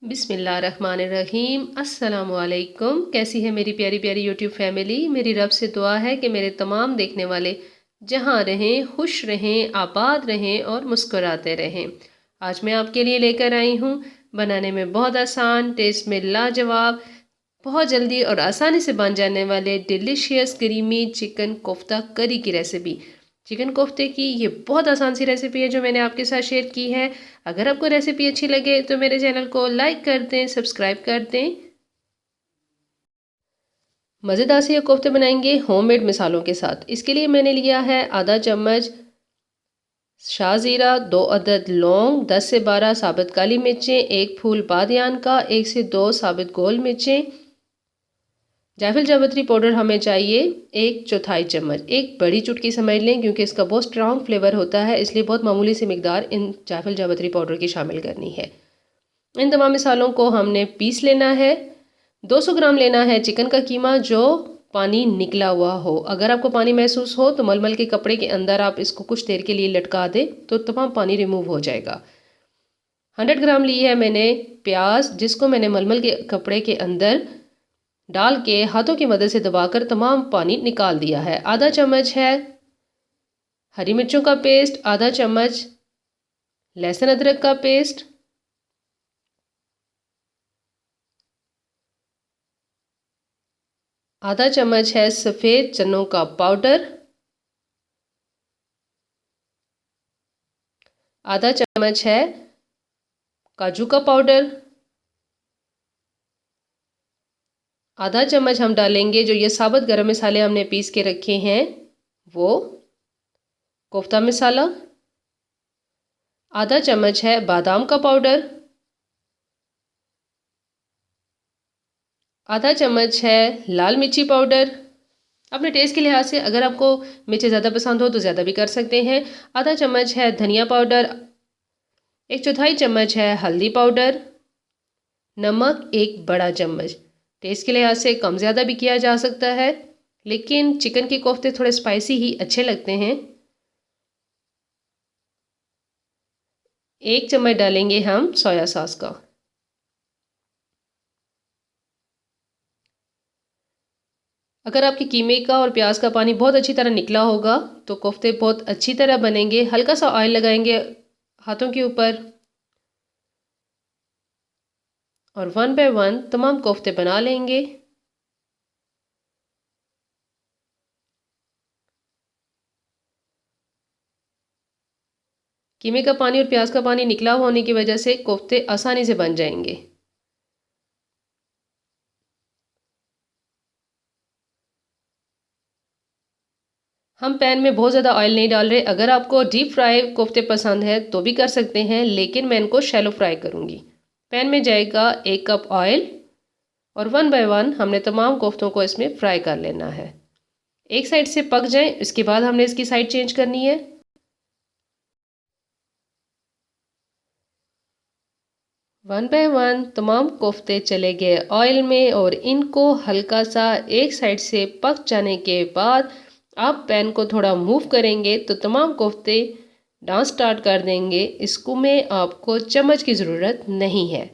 बिस्मिल्लाहिर्रहमानिर्रहीम। अस्सलाम वालेकुम। कैसी है मेरी प्यारी प्यारी यूट्यूब फैमिली। मेरी रब से दुआ है कि मेरे तमाम देखने वाले जहाँ रहें, खुश रहें, आबाद रहें और मुस्कुराते रहें। आज मैं आपके लिए लेकर आई हूँ बनाने में बहुत आसान, टेस्ट में लाजवाब, बहुत जल्दी और आसानी से बन जाने वाले डिलीशियस क्रीमी चिकन कोफ्ता करी की रेसिपी। चिकन कोफ्ते की ये बहुत आसान सी रेसिपी है जो मैंने आपके साथ शेयर की है। अगर आपको रेसिपी अच्छी लगे तो मेरे चैनल को लाइक कर दें, सब्सक्राइब कर दें। मज़ेदार से ये कोफ्ते बनाएंगे होममेड मसालों के साथ। इसके लिए मैंने लिया है आधा चम्मच शाहजीरा, 2 अदद लौंग, 10 से 12 साबुत काली मिर्चें, एक फूल बादियान का, 1 से 2 साबुत गोल मिर्चें। जायफल जावित्री पाउडर हमें चाहिए 1/4 चम्मच। एक बड़ी चुटकी समझ लें क्योंकि इसका बहुत स्ट्रॉन्ग फ्लेवर होता है, इसलिए बहुत मामूली सी मिकदार इन जायफल जावित्री पाउडर की शामिल करनी है। इन तमाम मिसालों को हमने पीस लेना है। 200 ग्राम लेना है चिकन का कीमा जो पानी निकला हुआ हो। अगर आपको पानी महसूस हो तो मलमल के कपड़े के अंदर आप इसको कुछ देर के लिए लटका दें तो तमाम पानी रिमूव हो जाएगा। 100 ग्राम ली है मैंने प्याज, जिसको मैंने मलमल के कपड़े के अंदर डाल के हाथों की मदद से दबाकर तमाम पानी निकाल दिया है। आधा चम्मच है हरी मिर्चों का पेस्ट, आधा चम्मच लहसुन अदरक का पेस्ट, आधा चम्मच है सफ़ेद चनों का पाउडर, आधा चम्मच है काजू का पाउडर, आधा चम्मच हम डालेंगे जो ये साबुत गरम मसाले हमने पीस के रखे हैं वो, कोफ्ता मसाला, आधा चम्मच है बादाम का पाउडर, आधा चम्मच है लाल मिर्ची पाउडर। अपने टेस्ट के लिहाज से अगर आपको मिर्ची ज़्यादा पसंद हो तो ज़्यादा भी कर सकते हैं। आधा चम्मच है धनिया पाउडर, 1/4 चम्मच है हल्दी पाउडर, नमक 1 बड़ा चम्मच। टेस्ट के लिहाज से कम ज़्यादा भी किया जा सकता है, लेकिन चिकन के कोफ्ते थोड़े स्पाइसी ही अच्छे लगते हैं। 1 चम्मच डालेंगे हम सोया सॉस का। अगर आपके कीमे का और प्याज का पानी बहुत अच्छी तरह निकला होगा तो कोफ्ते बहुत अच्छी तरह बनेंगे। हल्का सा ऑयल लगाएंगे हाथों के ऊपर और 1 बाय 1 तमाम कोफ्ते बना लेंगे। कीमे का पानी और प्याज का पानी निकला होने की वजह से कोफ्ते आसानी से बन जाएंगे। हम पैन में बहुत ज़्यादा ऑयल नहीं डाल रहे। अगर आपको डीप फ्राई कोफ्ते पसंद है तो भी कर सकते हैं, लेकिन मैं इनको शैलो फ्राई करूँगी। पैन में जाएगा 1 कप ऑयल और 1 बाय 1 हमने तमाम कोफ्तों को इसमें फ्राई कर लेना है। एक साइड से पक जाए इसके बाद हमने इसकी साइड चेंज करनी है। 1 बाय 1 तमाम कोफ्ते चले गए ऑयल में और इनको हल्का सा एक साइड से पक जाने के बाद आप पैन को थोड़ा मूव करेंगे तो तमाम कोफ्ते डांस स्टार्ट कर देंगे। इसको में आपको चम्मच की ज़रूरत नहीं है।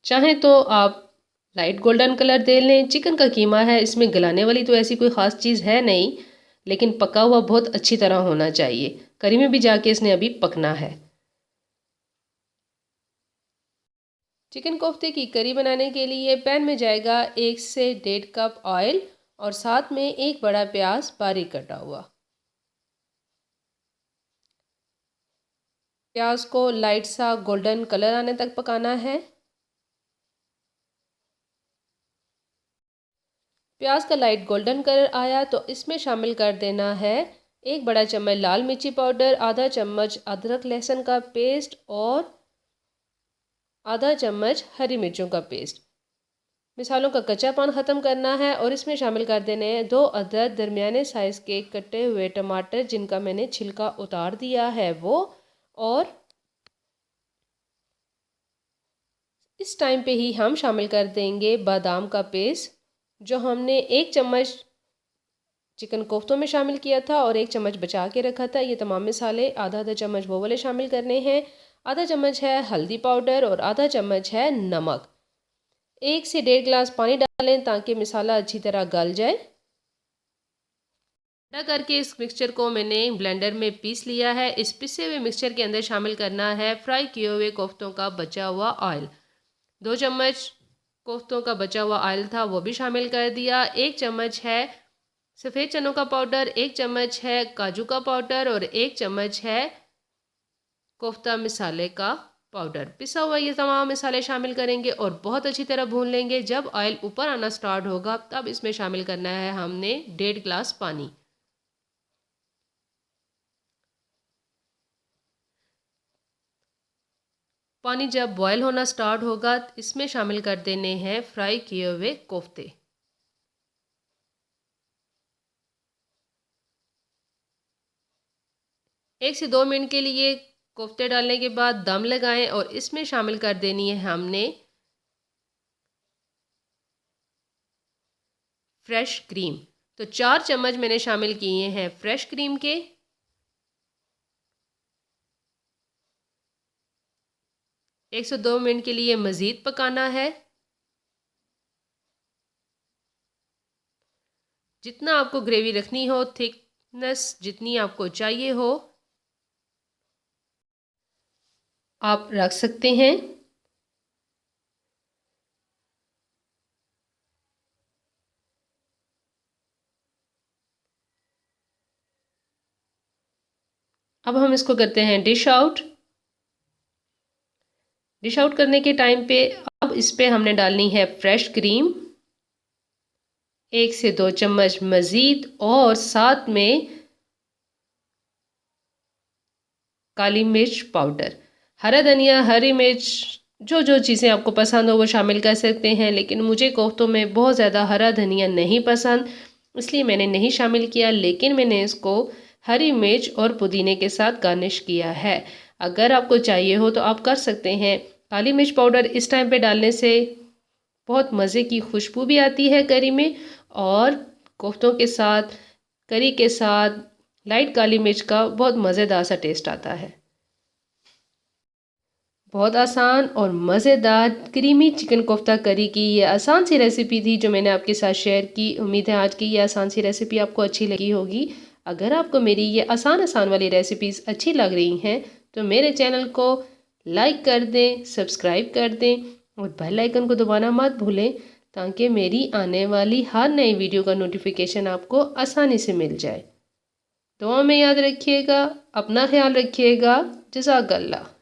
चाहें तो आप लाइट गोल्डन कलर दे लें। चिकन का कीमा है, इसमें गलाने वाली तो ऐसी कोई ख़ास चीज़ है नहीं, लेकिन पका हुआ बहुत अच्छी तरह होना चाहिए। करी में भी जाके इसने अभी पकना है। चिकन कोफ्ते की करी बनाने के लिए पैन में जाएगा 1 से 1.5 कप ऑयल और साथ में एक बड़ा प्याज बारीक कटा हुआ। प्याज को लाइट सा गोल्डन कलर आने तक पकाना है। प्याज का लाइट गोल्डन कलर आया तो इसमें शामिल कर देना है 1 बड़ा चम्मच लाल मिर्ची पाउडर, आधा चम्मच अदरक लहसुन का पेस्ट और आधा चम्मच हरी मिर्चों का पेस्ट। मिसालों का कच्चापन ख़त्म करना है और इसमें शामिल कर देने हैं 2 अदद दरमियाने साइज़ के कटे हुए टमाटर, जिनका मैंने छिलका उतार दिया है वो। और इस टाइम पे ही हम शामिल कर देंगे बादाम का पेस्ट जो हमने 1 चम्मच चिकन कोफ्तों में शामिल किया था और 1 चम्मच बचा के रखा था। ये तमाम मसाले आधा चम्मच वो वाले शामिल करने हैं। आधा चम्मच है हल्दी पाउडर और आधा चम्मच है नमक। 1 से 1.5 गिलास पानी डालें ताकि मसाला अच्छी तरह गल जाए। ठंडा करके इस मिक्सचर को मैंने ब्लेंडर में पीस लिया है। इस पिसे हुए मिक्सचर के अंदर शामिल करना है फ्राई किए हुए कोफ्तों का बचा हुआ ऑयल। 2 चम्मच कोफ्तों का बचा हुआ ऑयल था, वो भी शामिल कर दिया। 1 चम्मच है सफ़ेद चनों का पाउडर, 1 चम्मच है काजू का पाउडर और 1 चम्मच है कोफ्ता मसाले का पाउडर। पिसा हुआ ये तमाम मसाले शामिल करेंगे और बहुत अच्छी तरह भून लेंगे। जब ऑयल ऊपर आना स्टार्ट होगा तब इसमें शामिल करना है हमने 1.5 गिलास पानी। पानी जब बॉयल होना स्टार्ट होगा इसमें शामिल कर देने हैं फ्राई किए हुए कोफ्ते। एक से 2 मिनट के लिए कोफ्ते डालने के बाद दम लगाएं और इसमें शामिल कर देनी है हमने फ्रेश क्रीम। तो 4 चम्मच मैंने शामिल किए हैं फ्रेश क्रीम के। एक से 2 मिनट के लिए मज़ीद पकाना है। जितना आपको ग्रेवी रखनी हो, थिकनेस जितनी आपको चाहिए हो आप रख सकते हैं। अब हम इसको करते हैं डिश आउट। डिश आउट करने के टाइम पे अब इस पे हमने डालनी है फ्रेश क्रीम 1 से 2 चम्मच मज़ीद और साथ में काली मिर्च पाउडर, हरा धनिया, हरी मिर्च, जो चीज़ें आपको पसंद हो वो शामिल कर सकते हैं। लेकिन मुझे कोफ्तों में बहुत ज़्यादा हरा धनिया नहीं पसंद, इसलिए मैंने नहीं शामिल किया। लेकिन मैंने इसको हरी मिर्च और पुदीने के साथ गार्निश किया है। अगर आपको चाहिए हो तो आप कर सकते हैं। काली मिर्च पाउडर इस टाइम पे डालने से बहुत मज़े की खुशबू भी आती है करी में और कोफ्तों के साथ, करी के साथ लाइट काली मिर्च का बहुत मज़ेदार सा टेस्ट आता है। बहुत आसान और मज़ेदार क्रीमी चिकन कोफ्ता करी की ये आसान सी रेसिपी थी जो मैंने आपके साथ शेयर की। उम्मीद है आज की ये आसान सी रेसिपी आपको अच्छी लगी होगी। अगर आपको मेरी ये आसान वाली रेसिपीज़ अच्छी लग रही हैं तो मेरे चैनल को लाइक कर दें, सब्सक्राइब कर दें और बेल आइकन को दबाना मत भूलें ताकि मेरी आने वाली हर नई वीडियो का नोटिफिकेशन आपको आसानी से मिल जाए। दुआ में याद रखिएगा, अपना ख्याल रखिएगा। जज़ाकल्लाह।